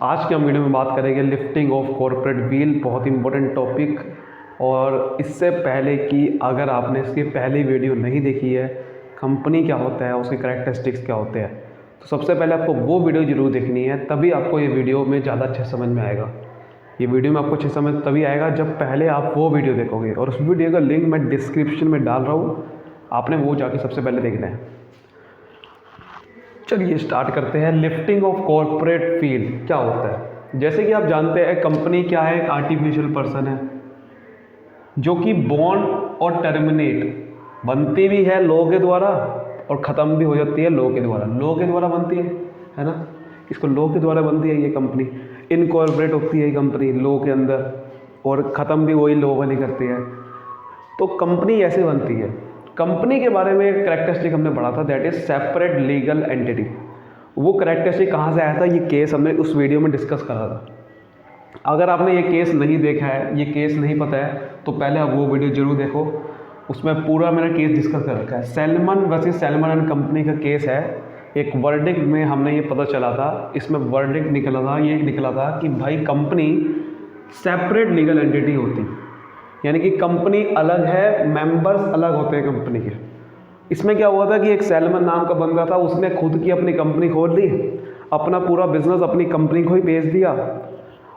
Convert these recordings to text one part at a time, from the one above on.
आज के हम वीडियो में बात करेंगे लिफ्टिंग ऑफ कॉर्पोरेट व्हील, बहुत इंपॉर्टेंट टॉपिक। और इससे पहले कि अगर आपने इसकी पहली वीडियो नहीं देखी है, कंपनी क्या होता है, उसके कैरेक्टरिस्टिक्स क्या होते हैं, तो सबसे पहले आपको वो वीडियो ज़रूर देखनी है, तभी आपको ये वीडियो में ज़्यादा अच्छे समझ में आएगा। ये वीडियो में आपको अच्छे समझ तभी आएगा जब पहले आप वो वीडियो देखोगे, और उस वीडियो का लिंक मैं डिस्क्रिप्शन में डाल रहा हूँ, आपने वो जाके सबसे पहले देखना है। चलिए स्टार्ट करते हैं। लिफ्टिंग ऑफ कॉर्पोरेट व्हील क्या होता है। जैसे कि आप जानते हैं, कंपनी क्या है, एक आर्टिफिशियल पर्सन है जो कि बॉर्न और टर्मिनेट बनती भी है लॉ के द्वारा और ख़त्म भी हो जाती है लॉ के द्वारा। लॉ के द्वारा बनती है ना, इसको लॉ के द्वारा बनती है ये कंपनी। इनकॉर्पोरेट होती है ये कंपनी लॉ के अंदर, और ख़त्म भी वही लॉ वाली करती है। तो कंपनी ऐसे बनती है। कंपनी के बारे में एक करेक्टरिस्टिक हमने पढ़ा था, that is separate legal entity. वो करेक्टरिस्टिक कहाँ से आया था, ये केस हमने उस वीडियो में डिस्कस करा था। अगर आपने ये केस नहीं देखा है, ये केस नहीं पता है, तो पहले आप वो वीडियो जरूर देखो, उसमें पूरा मैंने केस डिस्कस कर रखा है। Salmon versus salmon and company का केस है। एक वर्डिक्ट में हमने ये पता चला था, इसमें वर्डिक्ट निकला था, ये निकला था कि भाई कंपनी सेपरेट लीगल एंटिटी होती, यानी कि कंपनी अलग है, मेंबर्स अलग होते हैं कंपनी के। इसमें क्या हुआ था कि एक सैलमन नाम का बंदा था, उसने खुद की अपनी कंपनी खोल ली, अपना पूरा बिजनेस अपनी कंपनी को ही बेच दिया,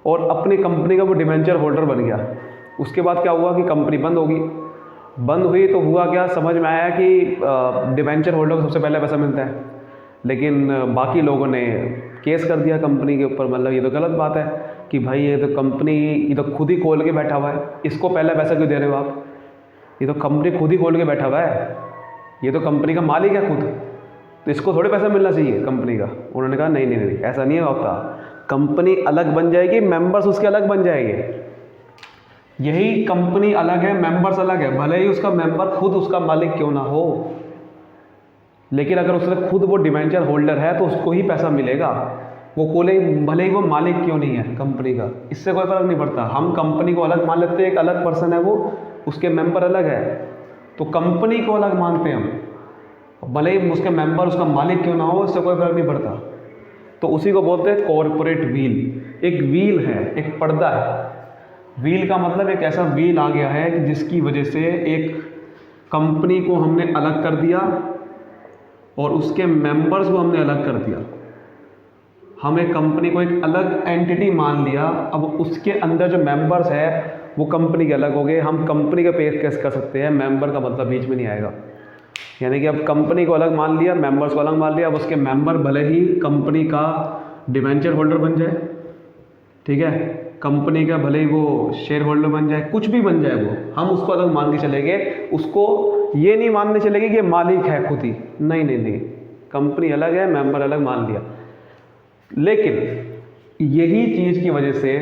और अपनी कंपनी का वो डिवेंचर होल्डर बन गया। उसके बाद क्या हुआ कि कंपनी बंद होगी। बंद हुई तो हुआ क्या, समझ में आया कि डिवेंचर होल्डर को सबसे पहले पैसा मिलता है, लेकिन बाकी लोगों ने केस कर दिया कंपनी के ऊपर। मतलब ये तो गलत बात है कि भाई ये तो कंपनी, ये तो खुद ही खोल के बैठा हुआ है, इसको पहले पैसा क्यों दे रहे हो आप, ये तो कंपनी खुद ही खोल के बैठा हुआ है, ये तो कंपनी का मालिक है खुद, तो इसको थोड़े पैसा मिलना चाहिए कंपनी का। उन्होंने कहा नहीं नहीं नहीं, ऐसा नहीं होता, कंपनी अलग बन जाएगी, मेंबर्स उसके अलग बन जाएंगे। यही कंपनी अलग है, मेंबर्स अलग है, भले ही उसका मेंबर खुद उसका मालिक क्यों ना हो, लेकिन अगर उसने खुद वो डिवेंचर होल्डर है तो उसको ही पैसा मिलेगा। वो कोले भले ही वो मालिक क्यों नहीं है कंपनी का, इससे कोई फर्क नहीं पड़ता। हम कंपनी को अलग मान लेते हैं, एक अलग पर्सन है वो, उसके मेंबर अलग है, तो कंपनी को अलग मानते हैं हम, भले ही उसके मेंबर उसका मालिक क्यों ना हो, इससे कोई फर्क नहीं पड़ता। तो उसी को बोलते हैं कॉर्पोरेट व्हील। एक व्हील है, एक पर्दा है। व्हील का मतलब एक ऐसा व्हील आ गया है कि जिसकी वजह से एक कंपनी को हमने अलग कर दिया और उसके मेंबर्स को हमने अलग कर दिया। हमें कंपनी को एक अलग एंटिटी मान लिया, अब उसके अंदर जो मेंबर्स है वो कंपनी के अलग हो गए। हम कंपनी का पेश कैसे कर सकते हैं, मेंबर का मतलब बीच में नहीं आएगा। यानी कि अब कंपनी को अलग मान लिया, मेंबर्स को अलग मान लिया, अब उसके मेंबर भले ही कंपनी का डिवेंचर होल्डर बन जाए, ठीक है, कंपनी का भले ही वो शेयर होल्डर बन जाए, कुछ भी बन जाए, वो हम उसको अलग मान के चलेंगे। उसको ये नहीं मानने चलेगी कि मालिक है खुद ही, नहीं नहीं नहीं, कंपनी अलग है, मेंबर अलग मान लिया। लेकिन यही चीज़ की वजह से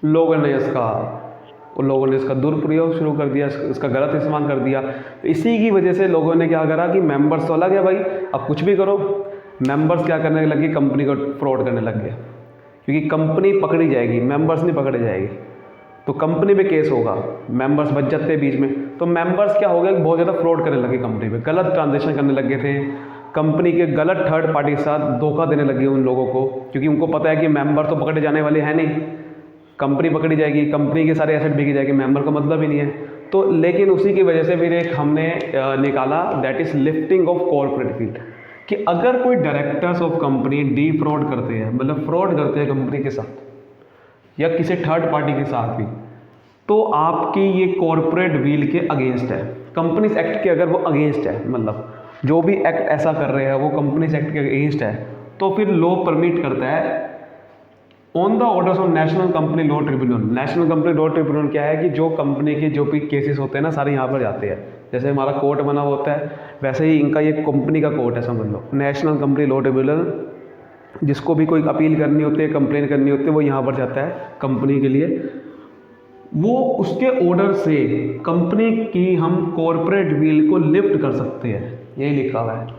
लोगों ने इसका दुरुपयोग शुरू कर दिया, इसका गलत इस्तेमाल कर दिया। तो इसी की वजह से लोगों ने क्या करा कि मेंबर्स तो अलग है भाई, अब कुछ भी करो, मेंबर्स क्या करने लगे, कंपनी को फ्रॉड करने लग गया, क्योंकि कंपनी पकड़ी जाएगी, मेंबर्स नहीं पकड़े जाएगी, तो कंपनी पे केस होगा, मेंबर्स बच जाते हैं बीच में। तो मेंबर्स क्या हो गया, बहुत ज़्यादा फ्रॉड करने लगे कंपनी पे, गलत ट्रांजेक्शन करने लगे थे, कंपनी के गलत थर्ड पार्टी के साथ धोखा देने लगे उन लोगों को, क्योंकि उनको पता है कि मेंबर तो पकड़े जाने वाले हैं नहीं, कंपनी पकड़ी जाएगी, कंपनी के सारे एसेट बिक जाएंगे, मेंबर का मतलब ही नहीं है। तो लेकिन उसी की वजह से फिर एक हमने निकाला, that is lifting of corporate wheel, कि अगर कोई directors of company D fraud करते हैं, मतलब फ्रॉड करते हैं कंपनी के साथ या किसी थर्ड पार्टी के साथ भी, तो आपकी ये कॉर्पोरेट व्हील के अगेंस्ट है, कंपनीज एक्ट के अगर वो अगेंस्ट है, मतलब जो भी एक्ट ऐसा कर रहे हैं वो कंपनीज एक्ट के अगेंस्ट है, तो फिर लॉ परमिट करता है on the orders of national company law tribunal. National company law tribunal क्या है कि जो कंपनी के जो भी केसेस होते हैं ना, सारे यहाँ पर जाते हैं। जैसे हमारा कोर्ट बना हुआ होता है, वैसे ही इनका ये कंपनी का कोर्ट है, समझ लो, नेशनल कंपनी लॉ ट्रिब्यूनल। जिसको भी कोई अपील करनी होती है, कंप्लेन करनी होती है, वो यहाँ पर जाता है कंपनी के लिए। वो उसके ऑर्डर से कंपनी की हम कॉर्पोरेट व्हील को लिफ्ट कर सकते हैं, यही लिखा हुआ है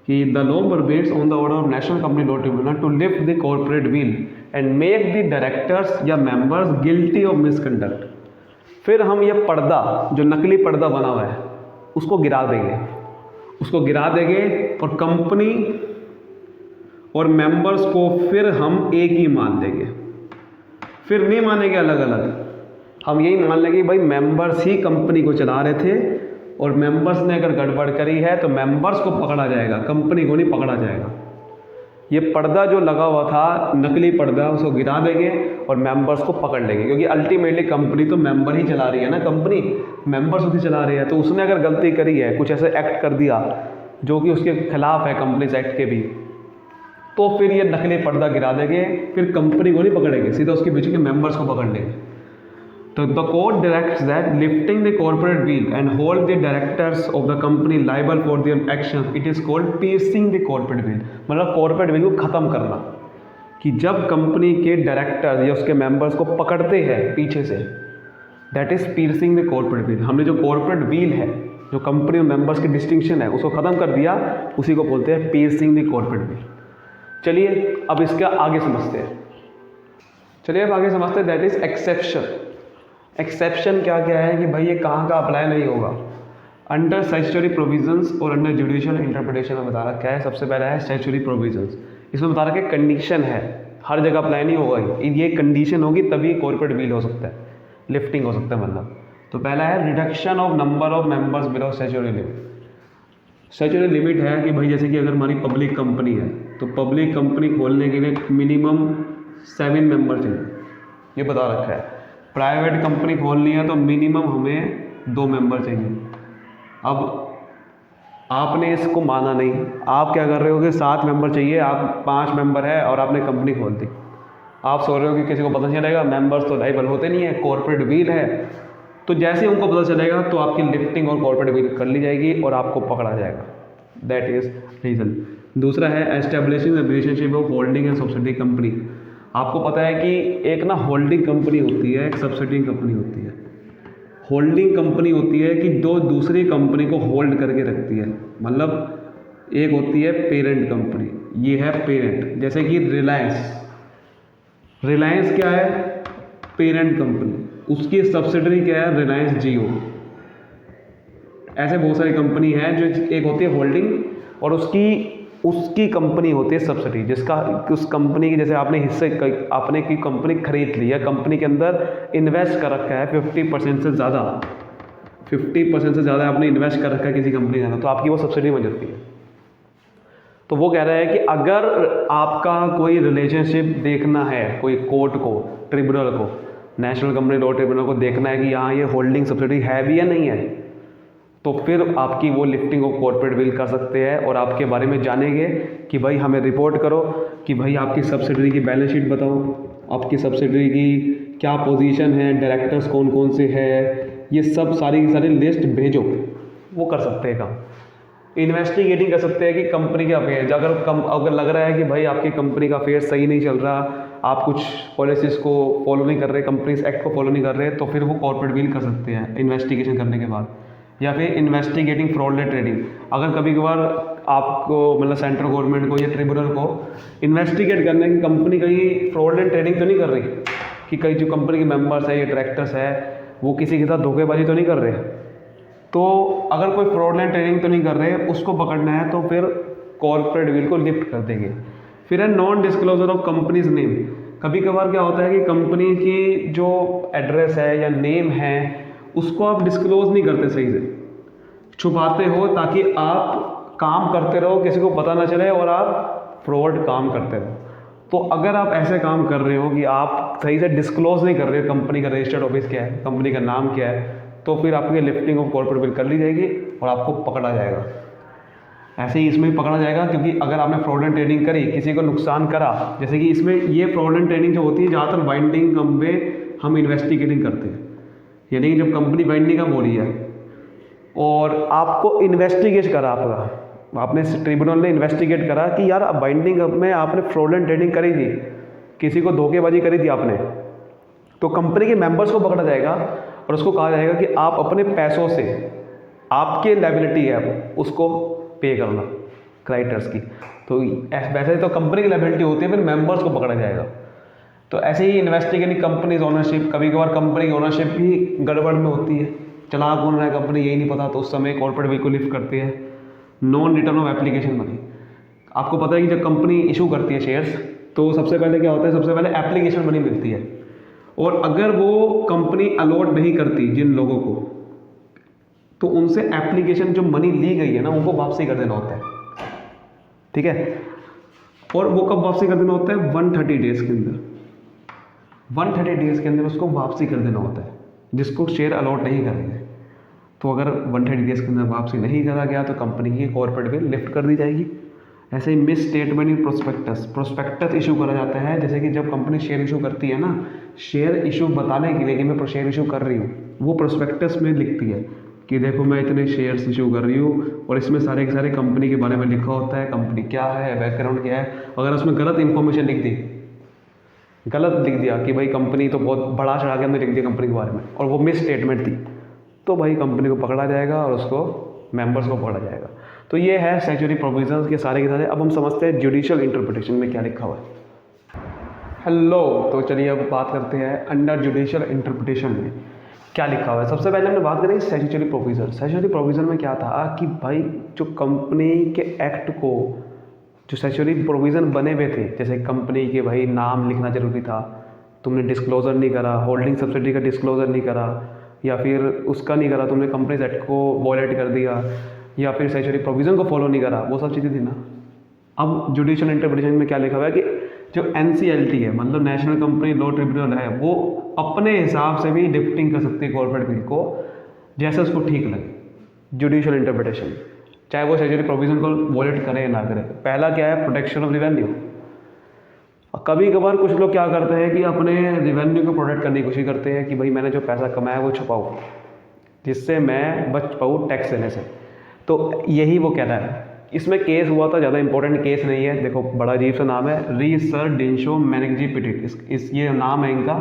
कि the law permits on the order of national company law tribunal to lift the corporate veil and make the directors या मेंबर्स गिल्टी ऑफ मिसकंडक्ट। फिर हम ये पर्दा, जो नकली पर्दा बना हुआ है, उसको गिरा देंगे, और कंपनी और मेंबर्स को फिर हम एक ही मान लेंगे, फिर नहीं मानेंगे अलग अलग। हम यही मान लेंगे भाई मेंबर्स ही कंपनी को चला रहे थे और मेंबर्स ने अगर गड़बड़ करी है तो मेंबर्स को पकड़ा जाएगा, कंपनी को नहीं पकड़ा जाएगा। ये पर्दा जो लगा हुआ था नकली पर्दा, उसको गिरा देंगे और मेंबर्स को पकड़ लेंगे, क्योंकि अल्टीमेटली कंपनी तो मेंबर ही चला रही है ना, कंपनी मेंबर्स उसकी चला रही है। तो उसने अगर गलती करी है, कुछ ऐसे एक्ट कर दिया जो कि उसके खिलाफ है कंपनीज एक्ट के भी, तो फिर ये नकली पर्दा गिरा देंगे, फिर कंपनी को नहीं पकड़ेंगे, सीधा उसके पीछे के मेंबर्स को पकड़ लेंगे। तो the code directs that lifting the corporate veil and hold the directors of the company liable for their actions, it is called piercing the corporate wheel. मतलब कॉर्पोरेट व्हील को ख़त्म करना, कि जब कंपनी के डायरेक्टर्स या उसके मेंबर्स को पकड़ते हैं पीछे से, that is piercing the corporate wheel. हमने जो कॉर्पोरेट व्हील है, जो कंपनी और मेंबर्स की डिस्टिंक्शन है, उसको ख़त्म कर दिया, उसी को बोलते हैं piercing द कॉर्पोरेट व्हील। चलिए अब इसका आगे समझते हैं। That is exception. एक्सेप्शन क्या क्या है कि भाई ये कहाँ का अप्लाई नहीं होगा, अंडर स्टैट्यूटरी प्रोविजंस और अंडर जुडिशियल इंटरप्रिटेशन में बता रखा है। सबसे पहला है स्टैट्यूटरी प्रोविजंस, इसमें बता रखा है कंडीशन है, हर जगह अप्लाई नहीं होगा, ये कंडीशन होगी तभी कॉर्पोरेट व्हील हो सकता है, लिफ्टिंग हो सकता है मतलब। तो पहला है reduction of number of members below statutory limit. Statutory limit है कि भाई जैसे कि अगर हमारी पब्लिक कंपनी है तो पब्लिक कंपनी खोलने के लिए मिनिमम 7 मेंबर चाहिए, ये बता रखा है। प्राइवेट कंपनी खोलनी है तो मिनिमम हमें 2 मेंबर चाहिए। अब आपने इसको माना नहीं, आप क्या कर रहे हो कि 7 मेंबर चाहिए, आप 5 मेंबर है और आपने कंपनी खोल दी। आप सोच रहे हो कि किसी को पता चलेगा, मेंबर्स तो लाइबल होते नहीं है, कॉर्पोरेट व्हील है, तो जैसे ही उनको पता चलेगा तो आपकी लिफ्टिंग और कॉर्पोरेट व्हील कर ली जाएगी और आपको पकड़ा जाएगा। That is reason. दूसरा है establishing the relationship of holding and subsidy company. आपको पता है कि एक ना होल्डिंग कंपनी होती है, एक सब्सिडी कंपनी होती है। होल्डिंग कंपनी होती है कि दो दूसरी कंपनी को होल्ड करके रखती है, मतलब एक होती है पेरेंट कंपनी, ये है पेरेंट। जैसे कि रिलायंस क्या है, पेरेंट कंपनी, उसकी सब्सिडरी क्या है, रिलायंस जियो। ऐसे बहुत सारी कंपनी है जो एक होती है होल्डिंग और उसकी कंपनी होती है सब्सिडी, जिसका उस कंपनी की जैसे आपने हिस्से आपने की कंपनी खरीद ली है, कंपनी के अंदर इन्वेस्ट कर रखा है 50% से ज़्यादा, 50% से ज़्यादा आपने इन्वेस्ट कर रखा है किसी कंपनी के अंदर, तो आपकी वो सब्सिडी बन जाती है। तो वो कह रहा है कि अगर आपका कोई रिलेशनशिप देखना है, कोई कोर्ट को, ट्रिब्यूनल को, नेशनल कंपनी लॉ ट्रिब्यूनल को देखना है कि यहाँ ये होल्डिंग सब्सिडी है भी या नहीं है, तो फिर आपकी वो लिफ्टिंग ऑफ कॉर्पोरेट व्हील कर सकते हैं और आपके बारे में जानेंगे कि भाई हमें रिपोर्ट करो कि भाई आपकी सब्सिडरी की बैलेंस शीट बताओ, आपकी सब्सिडरी की क्या पोजीशन है, डायरेक्टर्स कौन कौन से है, ये सब सारी की सारी लिस्ट भेजो। वो कर सकते हैं काम। इन्वेस्टिगेटिंग कर सकते हैं कि कंपनी के अफेयर्स, अगर लग रहा है कि भाई आपकी कंपनी का अफेयर सही नहीं चल रहा, आप कुछ पॉलिसीज़ को फॉलो नहीं कर रहे, कंपनीज एक्ट को फॉलो नहीं कर रहे, तो फिर वो कॉर्पोरेट व्हील कर सकते हैं इन्वेस्टिगेशन करने के बाद। या फिर इन्वेस्टिगेटिंग फ्रॉडलेंट ट्रेडिंग, अगर कभी कभार आपको मतलब सेंट्रल गवर्नमेंट को या ट्रिब्यूनल को इन्वेस्टिगेट करना है कि कंपनी कहीं फ्रॉडलेंट ट्रेडिंग तो नहीं कर रही, कि कई जो कंपनी के मेंबर्स है या डायरेक्टर्स है वो किसी के साथ धोखेबाजी तो नहीं कर रहे, तो अगर कोई फ्रॉडलेंट ट्रेडिंग तो नहीं कर रहे, उसको पकड़ना है तो फिर कॉर्पोरेट व्हील को लिफ्ट कर देंगे। फिर है non disclosure of companies name. कभी कभार क्या होता है कि कंपनी की जो एड्रेस है या नेम है उसको आप डिस्क्लोज नहीं करते, सही से छुपाते हो ताकि आप काम करते रहो, किसी को पता ना चले और आप फ्रॉड काम करते रहो। तो अगर आप ऐसे काम कर रहे हो कि आप सही से डिस्क्लोज नहीं कर रहे हो कंपनी का रजिस्टर्ड ऑफिस क्या है, कंपनी का नाम क्या है, तो फिर आपकी लिफ्टिंग ऑफ कॉर्पोरेट व्हील कर ली जाएगी और आपको पकड़ा जाएगा। ऐसे ही इसमें भी पकड़ा जाएगा, क्योंकि अगर आपने फ्रॉडलेंट ट्रेडिंग करी, किसी को नुकसान करा, जैसे कि इसमें ये फ्रॉडलेंट ट्रेडिंग जो होती है ज़्यादातर बाइंडिंग कम में हम इन्वेस्टिगेटिंग करते हैं, यानी कि जब कंपनी बाइंडिंग कम हो रही है और आपको इन्वेस्टिगेट करा, आपने ट्रिब्यूनल ने इन्वेस्टिगेट करा कि यार बाइंडिंग अप में आपने फ्रॉडलेंट ट्रेडिंग करी थी, किसी को धोखेबाजी करी थी आपने, तो कंपनी के मेंबर्स को पकड़ा जाएगा और उसको कहा जाएगा कि आप अपने पैसों से, आपके लायबिलिटी है उसको पे करना क्राइटर्स की। तो वैसे तो कंपनी की लायबिलिटी होती है, फिर मेंबर्स को पकड़ा जाएगा। तो ऐसे ही इन्वेस्टिगेटिंग कंपनीज ओनरशिप, कभी कभार कंपनी की ओनरशिप भी गड़बड़ में होती है, चला कौन रहा है कंपनी यही नहीं पता, तो उस समय कॉर्पोरेट व्हील को लिफ्ट करते हैं। Non return of application money, आपको पता है कि जब कंपनी इशू करती है शेयर्स तो सबसे पहले क्या होता है, सबसे पहले एप्लीकेशन मनी मिलती है, और अगर वो कंपनी अलॉट नहीं करती जिन लोगों को, तो उनसे एप्लीकेशन जो मनी ली गई है ना उनको वापसी कर देना होता है, ठीक है। और वो कब वापसी कर देना होता है, 130 डेज़ के अंदर, 130 डेज़ के अंदर उसको वापसी कर देना होता है जिसको शेयर अलॉट नहीं करेंगे। तो अगर 130 डेज़ के अंदर वापसी नहीं करा गया तो कंपनी की कॉर्पोरेट बिल लिफ्ट कर दी जाएगी। ऐसे ही misstatement in prospectus, prospectus issue करा जाता है, जैसे कि जब कंपनी शेयर इशू करती है ना, शेयर इशू बताने के लिए कि मैं शेयर इशू कर रही हूँ, वो प्रोस्पेक्टस में लिखती है कि देखो मैं इतने शेयर्स इशू कर रही हूँ, और इसमें सारे के सारे कंपनी के बारे में लिखा होता है, कंपनी क्या है, बैकग्राउंड क्या है। अगर उसमें गलत इन्फॉर्मेशन लिख दी, गलत लिख दिया कि भाई कंपनी तो बहुत बड़ा चढ़ा के हमने लिख दिया कंपनी के बारे में, और वो मिस स्टेटमेंट थी, तो भाई कंपनी को पकड़ा जाएगा और उसको मेंबर्स को पकड़ा जाएगा। तो ये है स्टैट्यूटरी प्रोविजंस के सारे। अब हम समझते हैं जुडिशियल इंटरप्रिटेशन में क्या लिखा हुआ है। हेलो, तो चलिए अब बात करते हैं अंडर जुडिशियल इंटरप्रिटेशन में क्या लिखा हुआ है। सबसे पहले हमने बात करी स्टैट्यूटरी प्रोविजन। स्टैट्यूटरी प्रोविजन में क्या था कि भाई जो कंपनी के एक्ट को, जो स्टैट्यूटरी प्रोविजन बने हुए थे, जैसे कंपनी के भाई नाम लिखना जरूरी था, तुमने डिस्क्लोजर नहीं करा, होल्डिंग सब्सिडी का डिस्क्लोजर नहीं करा, या फिर उसका नहीं करा, तुमने कंपनीज एक्ट को वॉयलेट कर दिया, या फिर स्टैट्यूटरी प्रोविजन को फॉलो नहीं करा, वो सब चीज़ें थी ना। अब जुडिशियल इंटरप्रिटेशन में क्या लिखा हुआ है कि जो NCLT है, मतलब नेशनल कंपनी लॉ ट्रिब्यूनल है, वो अपने हिसाब से भी लिफ्टिंग कर सकती है कॉर्पोरेट बिल को, जैसे उसको ठीक लगे। जुडिशियल इंटरप्रिटेशन, चाहे वो स्टैट्यूटरी प्रोविजन को वॉयलेट करे या ना करे। पहला क्या है, प्रोटेक्शन ऑफ रेवेन्यू। कभी कभार कुछ लोग क्या करते हैं कि अपने रेवेन्यू को प्रोटेक्ट करने की कोशिश करते हैं कि भाई मैंने जो पैसा कमाया वो छुपाऊँ, जिससे मैं बच पाऊँ टैक्स देने से। तो यही वो कहता है। इसमें केस हुआ था, ज़्यादा इंपॉर्टेंट केस नहीं है, देखो बड़ा अजीब सा नाम है, री सर डेंशो मैनेजी पिटिट, ये नाम है इनका।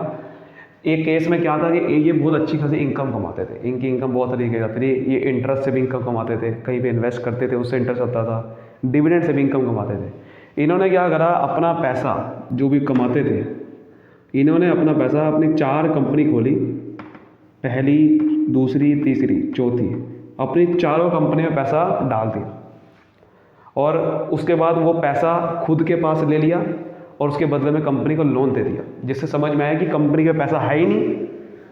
एक केस में क्या था कि ये बहुत अच्छी खासी इनकम कमाते थे, इनकी इनकम बहुत तरीके का थी। ये इंटरेस्ट से भी इनकम कमाते थे, कहीं पे इन्वेस्ट करते थे उससे इंटरेस्ट आता था, डिविडेंड से भी इनकम कमाते थे। इन्होंने क्या करा, अपना पैसा जो भी कमाते थे, इन्होंने अपना पैसा अपनी 4 कंपनी खोली, पहली, दूसरी, तीसरी, चौथी, अपनी चारों कंपनी में पैसा डाल दिया, और उसके बाद वो पैसा खुद के पास ले लिया और उसके बदले में कंपनी को लोन दे दिया, जिससे समझ में आया कि कंपनी के पैसा है ही नहीं।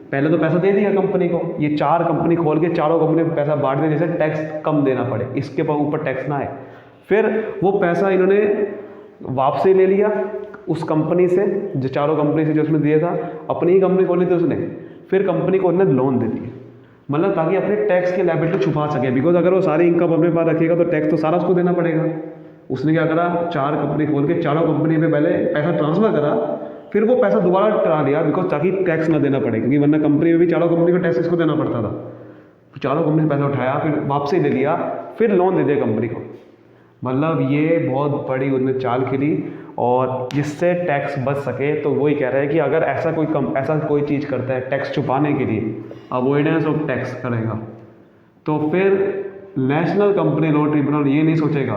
पहले तो पैसा दे दिया कंपनी को, ये 4 कंपनी खोल के चारों कंपनी में पैसा बांट दिया, जैसे टैक्स कम देना पड़े, इसके ऊपर टैक्स ना आए। फिर वो पैसा इन्होंने वापसी ले लिया उस कंपनी से, जो चारों कंपनी से जो उसने दिया था, अपनी ही कंपनी खोली थी उसने, फिर कंपनी को उन्होंने लोन दे दिया, मतलब ताकि अपने टैक्स की लायबिलिटी छुपा सके। बिकॉज अगर वो सारी इनकम अपने पास रखेगा तो टैक्स तो सारा उसको देना पड़ेगा। उसने क्या करा, 4 कंपनी खोल के चारों कंपनी में पहले पैसा ट्रांसफर करा, फिर वो पैसा दोबारा ट्रा लिया, बिकॉज ताकि टैक्स ना देना पड़े, क्योंकि वरना कंपनी में भी चारों कंपनी को टैक्स इसको देना पड़ता था। तो चारों कंपनी से पैसा उठाया, फिर वापसी ले लिया, फिर लोन दे दिया कंपनी को। मतलब ये बहुत बड़ी उनने चाल खेली, और जिससे टैक्स बच सके। तो वही कह रहे हैं कि अगर ऐसा कोई चीज़ करता है टैक्स छुपाने के लिए, अवॉइडेंस ऑफ टैक्स करेगा, तो फिर नेशनल कंपनी लॉ ट्रिब्यूनल ये नहीं सोचेगा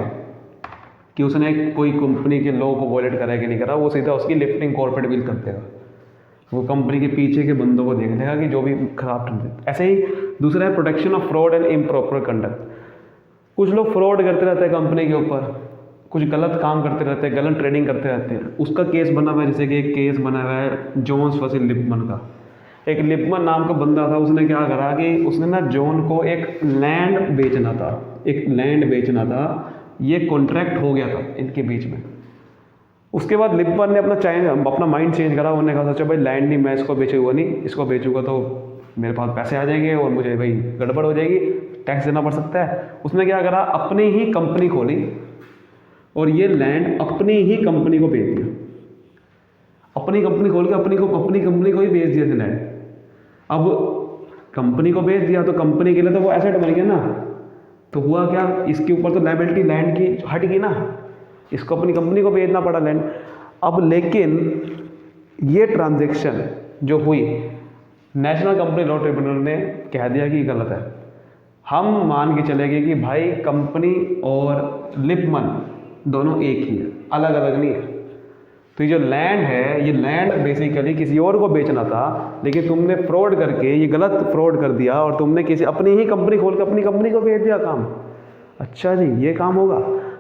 कि उसने कोई कंपनी के लॉ को वॉयलेट करा है कि नहीं करा, वो सीधा उसकी लिफ्टिंग कॉर्पोरेट बिल कर देगा। वो कंपनी के पीछे के बंदों को देख लेगा कि जो भी खराब ट्रेंड। ऐसे ही दूसरा है protection of fraud and improper conduct. कुछ लोग फ्रॉड करते रहते हैं कंपनी के ऊपर, कुछ गलत काम करते रहते हैं, गलत ट्रेडिंग करते रहते हैं। उसका केस बना हुआ है, जैसे कि एक केस बना हुआ है जोन्स वर्सेस लिपमन का। एक लिपमन नाम का बंदा था, उसने क्या करा कि उसने ना जॉन को एक लैंड बेचना था, ये कॉन्ट्रैक्ट हो गया था इनके बीच में। उसके बाद लिपमन ने अपना माइंड चेंज करा, उन्होंने कहा सोचा भाई लैंड नहीं, मैं इसको बेचूंगा नहीं, इसको बेचूंगा तो मेरे पास पैसे आ जाएंगे और मुझे भाई गड़बड़ हो जाएगी, टैक्स देना पड़ सकता है। उसने क्या करा, अपनी ही कंपनी खोली और ये लैंड अपनी ही कंपनी को बेच दिया। अपनी कंपनी खोल के अपनी कंपनी को ही बेच दिया था लैंड। अब कंपनी को बेच दिया तो कंपनी के लिए तो वो एसेट बन गया ना, तो हुआ क्या, इसके ऊपर तो लायबिलिटी लैंड की हट गई ना, इसको अपनी कंपनी को बेचना पड़ा लैंड। अब लेकिन ये ट्रांजैक्शन जो हुई, नेशनल कंपनी लॉ ट्रिब्यूनल ने कह दिया कि गलत है। हम मान के चले गए कि भाई कंपनी और लिपमन दोनों एक ही है, अलग अलग नहीं है। तो ये जो लैंड है, ये लैंड बेसिकली किसी और को बेचना था, लेकिन तुमने फ्रॉड करके, ये गलत फ्रॉड कर दिया और तुमने किसी अपनी ही कंपनी खोल के अपनी कंपनी को बेच दिया काम। अच्छा जी, ये काम होगा?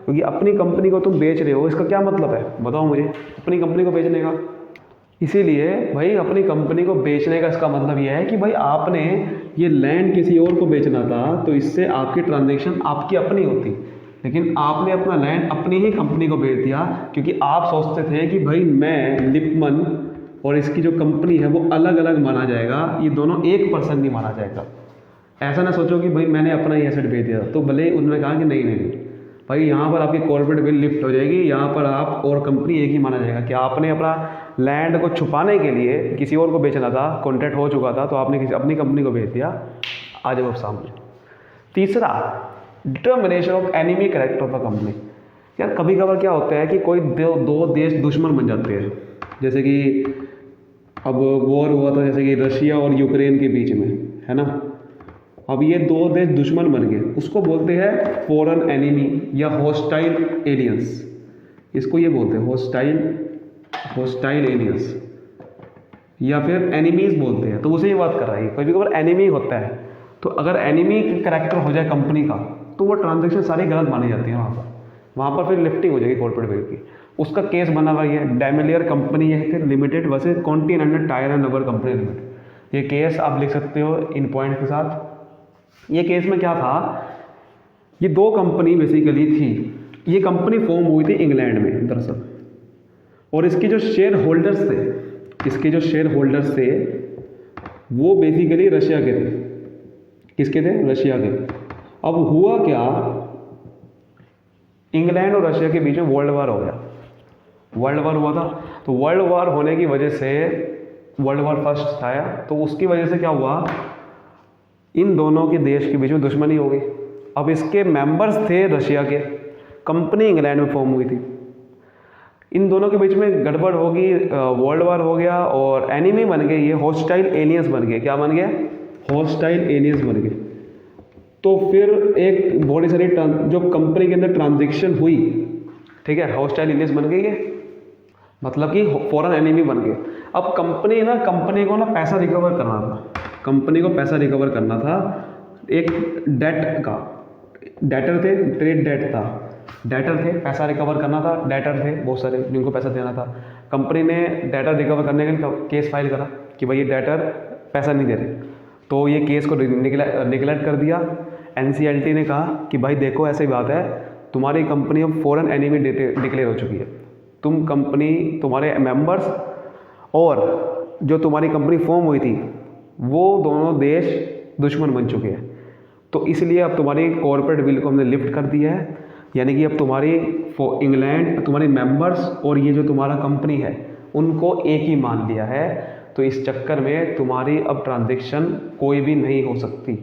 क्योंकि अपनी कंपनी को तुम बेच रहे हो, इसका क्या मतलब है बताओ मुझे, अपनी कंपनी को बेचने का। इसीलिए भाई अपनी कंपनी को बेचने का इसका मतलब यह है कि भाई आपने ये लैंड किसी और को बेचना था तो इससे आपकी ट्रांजेक्शन आपकी अपनी होती, लेकिन आपने अपना लैंड अपनी ही कंपनी को बेच दिया, क्योंकि आप सोचते थे कि भाई मैं लिपमन और इसकी जो कंपनी है वो अलग अलग माना जाएगा, ये दोनों एक पर्सन नहीं माना जाएगा। ऐसा ना सोचो कि भाई मैंने अपना ही एसेट बेच दिया, तो भले उन्होंने कहा कि नहीं नहीं भाई यहाँ पर आपकी कॉर्पोरेट बिल लिफ्ट हो जाएगी, यहाँ पर आप और कंपनी एक ही माना जाएगा कि आपने अपना लैंड को छुपाने के लिए किसी और को बेचना था, कॉन्ट्रैक्ट हो चुका था, तो आपने किसी अपनी कंपनी को बेच दिया। आ जाओ सामने। तीसरा, determination of enemy character of a company. यार कभी कभार क्या होता है कि कोई दो देश दुश्मन बन जाते हैं, जैसे कि अब वॉर हुआ था जैसे कि रशिया और यूक्रेन के बीच में, है ना। अब ये दो देश दुश्मन बन गए, उसको बोलते हैं फॉरेन एनिमी या हॉस्टाइल एलियंस। इसको ये बोलते हैं हॉस्टाइल एलियंस या फिर एनिमीज बोलते हैं। तो उसे ये बात कर रहा है, कभी कभार एनिमी होता है, तो अगर एनिमी कैरेक्टर हो जाए कंपनी का तो वो ट्रांजेक्शन सारी गलत मानी जाती है वहाँ पर फिर लिफ्टिंग हो जाएगी कॉर्पोरेट बिल की। उसका केस बना हुआ है डैमिलियर कंपनी है limited versus continental tyre and rubber company limited. ये केस आप लिख सकते हो इन पॉइंट के साथ। ये केस में क्या था, ये दो कंपनी बेसिकली थी। ये कंपनी फॉर्म हुई थी इंग्लैंड में दरअसल, और इसके जो शेयर होल्डर्स थे वो बेसिकली रशिया के थे। किसके थे? रशिया के। अब हुआ क्या, इंग्लैंड और रशिया के बीच में वर्ल्ड वार हो गया। वर्ल्ड वार हुआ था, तो वर्ल्ड वार होने की वजह से वर्ल्ड वार फर्स्ट आया, तो उसकी वजह से क्या हुआ, इन दोनों के देश के बीच में दुश्मनी हो गई। अब इसके मेंबर्स थे रशिया के, कंपनी इंग्लैंड में फॉर्म हुई थी, इन दोनों के बीच में गड़बड़ होगी, वर्ल्ड वार हो गया और एनिमी बन गए, ये हॉस्टाइल एलियंस बन गए। क्या बन गया? हॉस्टाइल एलियंस बन गए। तो फिर एक बहुत सारी जो कंपनी के अंदर ट्रांजेक्शन हुई, ठीक है, हॉस्टाइल एलियंस बन गई है, मतलब कि फॉरेन एनिमी बन गए। अब कंपनी को पैसा रिकवर करना था, कंपनी को पैसा रिकवर करना था एक डेट का, डेटर थे, ट्रेड डेट था, डेटर थे, पैसा रिकवर करना था, डेटर थे बहुत सारे जिनको पैसा देना था। कंपनी ने डेटर रिकवर करने के लिए केस फाइल करा कि भाई ये डेटर पैसा नहीं दे रहे, तो ये केस को निगलेक्ट कर दिया। NCLT ने कहा कि भाई देखो ऐसी बात है, तुम्हारी कंपनी अब फॉरेन एनिमी डिक्लेयर हो चुकी है, तुम कंपनी, तुम्हारे मेंबर्स और जो तुम्हारी कंपनी फॉर्म हुई थी वो दोनों देश दुश्मन बन चुके हैं, तो इसलिए अब तुम्हारी कॉर्पोरेट बिल को हमने लिफ्ट कर दिया है, यानी कि अब तुम्हारी इंग्लैंड, तुम्हारे मेंबर्स और ये जो तुम्हारा कंपनी है उनको एक ही मान लिया है। तो इस चक्कर में तुम्हारी अब ट्रांजेक्शन कोई भी नहीं हो सकती,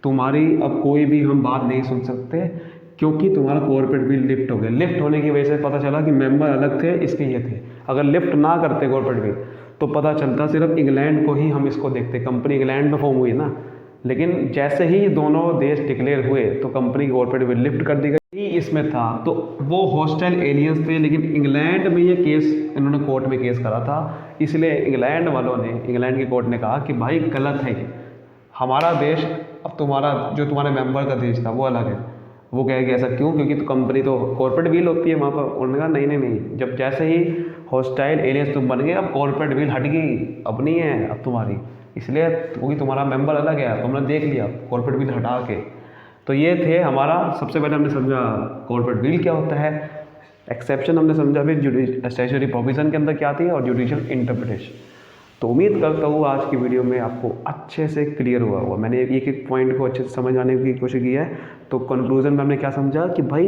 तुम्हारी अब कोई भी हम बात नहीं सुन सकते, क्योंकि तुम्हारा कॉर्पोरेट बिल लिफ्ट हो गया। लिफ्ट होने की वजह से पता चला कि मेंबर अलग थे, इसके ये थे। अगर लिफ्ट ना करते कॉर्पोरेट बिल तो पता चलता सिर्फ इंग्लैंड को ही हम इसको देखते, कंपनी इंग्लैंड में फॉर्म हुई ना, लेकिन जैसे ही दोनों देश डिक्लेयर हुए तो कंपनी की कॉर्पोरेट बिल लिफ्ट कर दी गई। इसमें था तो वो हॉस्टाइल एलियंस थे, लेकिन इंग्लैंड में ये केस इन्होंने कोर्ट में केस करा था, इसलिए इंग्लैंड वालों ने, इंग्लैंड की कोर्ट ने कहा कि भाई गलत है ये, हमारा देश अब तुम्हारा जो तुम्हारे मेंबर का देश था वो अलग है। वो कहेगी ऐसा क्यों, क्योंकि तो कंपनी तो कॉर्पोरेट बिल होती है वहाँ पर। उन्होंने कहा नहीं नहीं नहीं, जब जैसे ही हॉस्टाइल एलियंस तुम बन गए, अब कॉर्पोरेट बिल हट गई, अब नहीं है अब तुम्हारी, इसलिए क्योंकि तुम्हारा मेंबर अलग है, तुमने देख लिया कॉर्पोरेट बिल हटा के। तो ये थे हमारा, सबसे पहले हमने समझा कॉर्पोरेट बिल क्या होता है, एक्सेप्शन हमने समझा, फिर स्टैट्यूटरी प्रोविजन के अंदर क्या थी और जुडिशियल इंटरप्रिटेशन। तो उम्मीद करता हूँ आज की वीडियो में आपको अच्छे से क्लियर हुआ होगा। मैंने एक एक पॉइंट को अच्छे से समझाने की कोशिश की है। तो कंक्लूजन में हमने क्या समझा कि भाई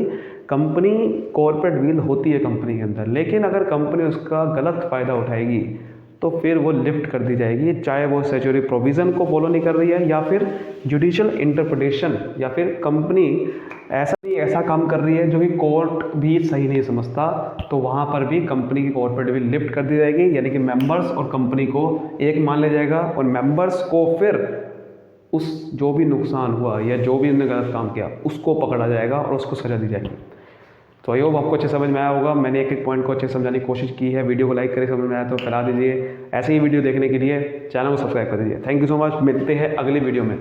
कंपनी कॉर्पोरेट बिल होती है कंपनी के अंदर, लेकिन अगर कंपनी उसका गलत फ़ायदा उठाएगी तो फिर वो लिफ्ट कर दी जाएगी, चाहे वो स्टैट्यूटरी प्रोविज़न को फॉलो नहीं कर रही है या फिर जुडिशियल इंटरप्रिटेशन, या फिर कंपनी ऐसा काम कर रही है जो कि कोर्ट भी सही नहीं समझता, तो वहाँ पर भी कंपनी की कॉर्पोरेट बिल लिफ्ट कर दी जाएगी, यानी कि मेंबर्स और कंपनी को एक मान लिया जाएगा, और मेंबर्स को फिर उस जो भी नुकसान हुआ या जो भी उन्होंने गलत काम किया उसको पकड़ा जाएगा और उसको सजा दी जाएगी। तो आई होप आपको अच्छे समझ में आया होगा। मैंने एक एक पॉइंट को अच्छे से समझाने की कोशिश की है। वीडियो को लाइक करें, समझ में आया तो फैला दीजिए। ऐसे ही वीडियो देखने के लिए चैनल को सब्सक्राइब कर दीजिए। थैंक यू सो मच, मिलते हैं अगली वीडियो में।